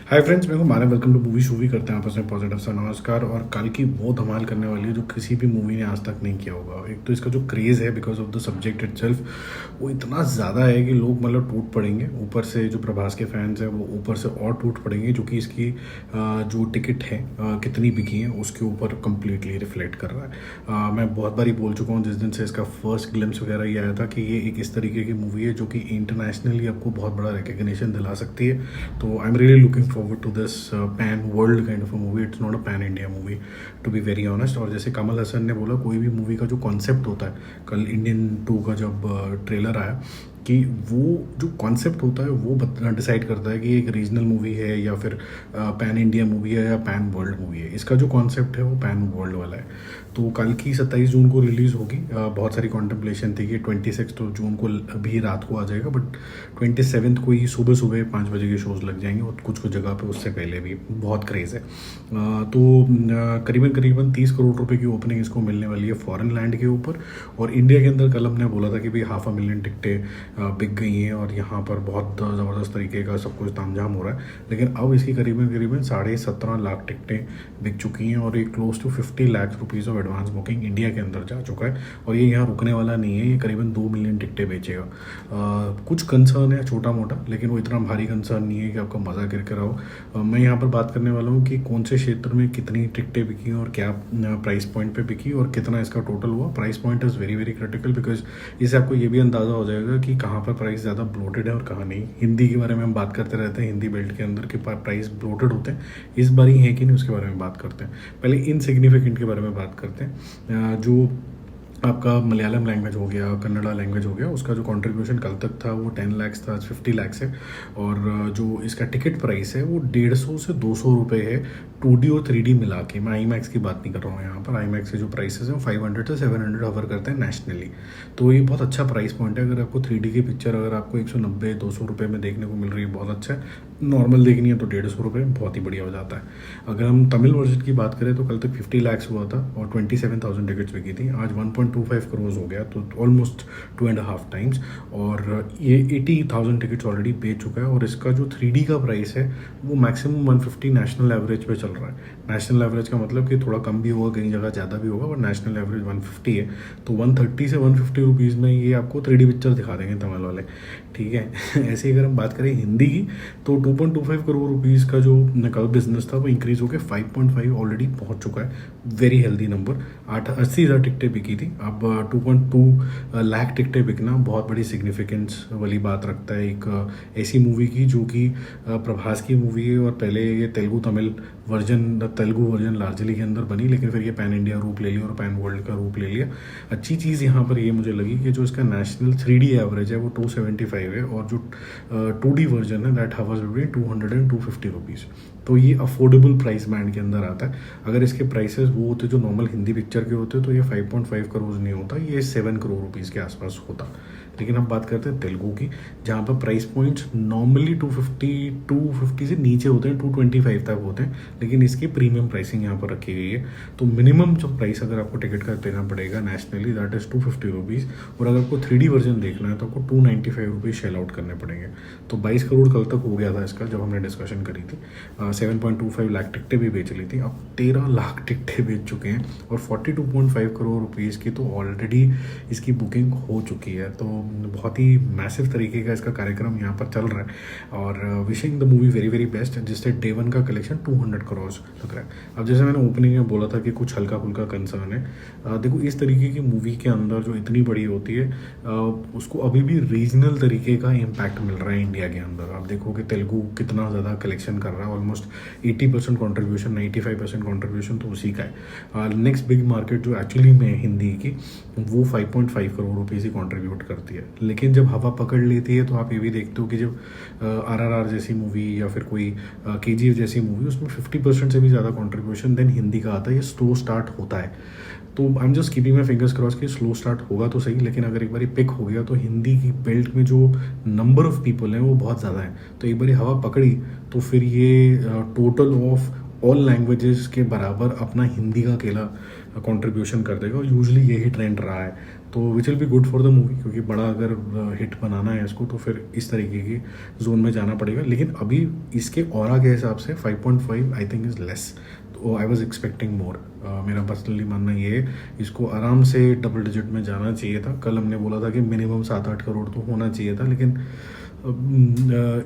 हाय friends, मैं हूं Manav. Welcome to movie शूवी। करते हैं आपस में पॉजिटिव सा नमस्कार। और कल की वो धमाल करने वाली है जो किसी भी मूवी ने आज तक नहीं किया होगा। एक तो इसका जो क्रेज़ है because of the subject itself, वो इतना ज़्यादा है कि लोग मतलब टूट पड़ेंगे। ऊपर से जो प्रभास के फैंस हैं वो ऊपर से और टूट पड़ेंगे, जो कि इसकी जो टिकट है कितनी बिकी है उसके ऊपर कम्प्लीटली रिफ्लेक्ट कर रहा है। मैं बहुत बारी बोल चुका हूँ जिस दिन से इसका फर्स्ट ग्लिम्स वगैरह ये आया था कि ये एक इस तरीके की मूवी है जो कि इंटरनेशनली आपको बहुत बड़ा रिकग्निशन दिला सकती है। तो I am really looking forward to this pan world kind of a movie. It's not a pan India movie, to be very honest. और जैसे कमल हसन ने बोला, कोई भी मूवी का जो कॉन्सेप्ट होता है, कल इंडियन 2 का जब ट्रेलर आया, कि वो जो कॉन्सेप्ट होता है वो डिसाइड करता है कि एक रीजनल मूवी है या फिर पैन इंडिया मूवी है या पैन वर्ल्ड मूवी है। इसका जो कॉन्सेप्ट है वो पैन वर्ल्ड वाला है। तो कल की 27 जून को रिलीज़ होगी। बहुत सारी कॉन्टेम्पलेशन थी कि 26 जून को अभी रात को आ जाएगा, बट 27 को ही सुबह सुबह 5 बजे के शोज़ लग जाएंगे और कुछ कुछ जगह पे उससे पहले भी। बहुत क्रेज़ है। करीबन करीबन 30 करोड़ रुपए की ओपनिंग इसको मिलने वाली है फॉरेन लैंड के ऊपर। और इंडिया के अंदर कल हमने बोला था कि भाई 500,000 टिकटें बिक गई हैं और यहाँ पर बहुत ज़बरदस्त तरीके का सब कुछ तामझाम हो रहा है। लेकिन अब इसकी करीबन करीबन 17.5 लाख टिकटें बिक चुकी हैं और ये close to 50 lakh rupees of advance booking India के अंदर जा चुका है। और ये यहाँ रुकने वाला नहीं है, ये करीबन 2 मिलियन टिकटें बेचेगा। कुछ कंसर्न है छोटा मोटा, लेकिन वो इतना भारी कंसर्न नहीं है कि आपका मज़ा गिर कर आओ। मैं यहाँ पर बात करने वाला हूँ कि कौन से क्षेत्र में कितनी टिकटें बिकी और क्या प्राइस पॉइंट पे बिकी और कितना इसका टोटल हुआ। Price point is very very critical, because इससे आपको ये भी अंदाज़ा हो जाएगा कि कहाँ पर प्राइस ज़्यादा ब्लोटेड है और कहाँ नहीं। हिंदी के बारे में हम बात करते रहते हैं, हिंदी बेल्ट के अंदर के प्राइस ब्लोटेड होते हैं, इस बार ही है कि नहीं उसके बारे में बात करते हैं। पहले इनसिग्निफिकेंट के बारे में बात करते हैं। जो आपका मलयालम लैंग्वेज हो गया, कन्नड़ा लैंग्वेज हो गया, उसका जो कंट्रीब्यूशन कल तक था वो 10 लाख था, 50 लाख है। और जो इसका टिकट प्राइस है वो 150 से 200 रुपये है, 2D और 3D मिला के। मैं IMAX की बात नहीं कर रहा हूँ यहाँ पर। IMAX के जो प्राइसेस हैं वो 500 से 700 हवर करते हैं नेशनली। तो ये बहुत अच्छा प्राइस पॉइंट है। अगर आपको 3D की पिक्चर अगर आपको 190-200 रुपये में देखने को मिल रही है, बहुत अच्छा है। नॉर्मल देखनी है तो 150 रुपये बहुत ही बढ़िया हो जाता है। अगर हम तमिल वर्जन की बात करें तो कल तक 50 लाख हुआ था और 27,000 टिकट्स बिकी थी। आज 1.25 करोड़ हो गया, तो ऑलमोस्ट 2.5 टाइम्स। और ये 80,000 टिकट्स ऑलरेडी बेच चुका है। और इसका जो 3D का प्राइस है वो मैक्सिमम 150 नेशनल एवरेज पे चल रहा है। नेशनल एवरेज का मतलब कि थोड़ा कम भी होगा, कई जगह ज़्यादा भी होगा, बट नेशनल एवरेज 150 है। तो 130 से 150 रुपीज़ में ये आपको 3D पिक्चर दिखा देंगे तमिल वाले, ठीक है। ऐसे ही अगर हम बात करें हिंदी की, तो 2.25 करोड़ रुपीज़ का जो कल बिजनेस था वो इंक्रीज़ होकर 5.5 ऑलरेडी पहुंच चुका है। Very healthy number. 80,000 टिकटें बिकी थी, अब 2.2 लाख टिकटें बिकना बहुत बड़ी सिग्निफिकेंस वाली बात रखता है एक ऐसी मूवी की जो कि प्रभास की मूवी है। और पहले ये तेलुगु वर्जन लार्जली के अंदर बनी, लेकिन फिर ये पैन इंडिया रूप ले लिया और पैन वर्ल्ड का रूप ले लिया। अच्छी चीज़ यहाँ पर ये मुझे लगी कि जो इसका नेशनल 3D एवरेज है वो 275 है और जो 2D वर्जन है that hours between 200 and 250 rupees. तो ये अफोर्डेबल प्राइस बैंड के अंदर आता है। अगर इसके प्राइसेस वो होते जो नॉर्मल हिंदी पिक्चर के होते तो ये 5.5 करोड़ नहीं होता, ये 7 करोड़ रुपीज़ के आसपास होता। लेकिन हम बात करते हैं तेलुगु की, जहाँ पर प्राइस पॉइंट्स नॉर्मली 250 से नीचे होते हैं, 225 तक होते हैं, लेकिन इसकी प्रीमियम प्राइसिंग यहाँ पर रखी गई है। तो मिनिमम जो प्राइस अगर आपको टिकट का देना पड़ेगा नेशनली दैट इज़ 250 रुपीज़। और अगर आपको 3D वर्जन देखना है तो आपको 295 रुपीज़ शेल आउट करने पड़ेंगे। तो 22 करोड़ कल तक हो गया था इसका जब हमने डिस्कशन करी थी। 7.25 लाख टिकटें भी बेच ली थी, अब 13 लाख टिकटें बेच चुके हैं और 42.5 करोड़ रुपीज़ की तो ऑलरेडी इसकी बुकिंग हो चुकी है। तो बहुत ही मैसिव तरीके का इसका कार्यक्रम यहाँ पर चल रहा है। और wishing the movie very very best, जिससे डे 1 का कलेक्शन 200 करोड़ लग रहा है। अब जैसे मैंने ओपनिंग में बोला था कि कुछ हल्का फुल्का कंसर्न है। देखो, इस तरीके की मूवी के अंदर जो इतनी बड़ी होती है उसको अभी भी रीजनल तरीके का इम्पैक्ट मिल रहा है इंडिया के अंदर। आप देखो कि तेलुगु कितना ज़्यादा कलेक्शन कर रहा है, ऑलमोस्ट 80% कॉन्ट्रीब्यूशन, 95% कॉन्ट्रीब्यूशन तो उसी का है। नेक्स्ट बिग मार्केट जो एक्चुअली में हिंदी की, वो 5.5 करोड़ रुपीज़ ही कॉन्ट्रीब्यूट करती है। लेकिन जब हवा पकड़ लेती है तो आप ये भी देखते हो कि जब RRR जैसी मूवी या फिर कोई KGF जैसी मूवी, उसमें 50% से भी ज़्यादा कंट्रीब्यूशन देन हिंदी का आता है। ये स्लो स्टार्ट होता है। तो I am just keeping my fingers cross कि स्लो स्टार्ट होगा तो सही, लेकिन अगर एक बार पिक हो गया तो हिंदी की बेल्ट में जो नंबर ऑफ़ पीपल हैं वो बहुत ज़्यादा है। तो एक बार हवा पकड़ी तो फिर ये टोटल ऑफ ऑल लैंग्वेजेस के बराबर अपना हिंदी का अकेला कंट्रीब्यूशन कर देगा और यूजुअली यही ट्रेंड रहा है। तो which will be good for the movie, क्योंकि बड़ा अगर हिट बनाना है इसको तो फिर इस तरीके की जोन में जाना पड़ेगा। लेकिन अभी इसके ऑरा के हिसाब से 5.5 आई थिंक इज़ लेस, तो आई वॉज एक्सपेक्टिंग मोर। मेरा पर्सनली मानना ये है इसको आराम से डबल डिजिट में जाना चाहिए था। कल हमने बोला था कि मिनिमम 7-8 करोड़ तो होना चाहिए था, लेकिन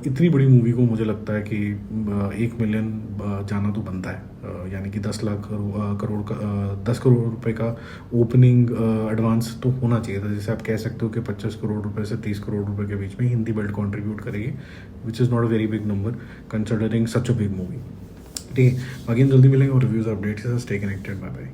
इतनी बड़ी मूवी को मुझे लगता है कि 1 मिलियन जाना तो बनता है, यानी कि 10 लाख करोड़ का 10 करोड़ रुपए का ओपनिंग एडवांस तो होना चाहिए था। जैसे आप कह सकते हो कि 25 करोड़ रुपए से 30 करोड़ रुपए के बीच में हिंदी बेल्ट कंट्रीब्यूट करेगी, which is not a very big number considering such a big movie. ठीक है, बाकी हम जल्दी मिलेंगे और रिव्यूज़ अपडेट्स से। Stay connected, bye bye.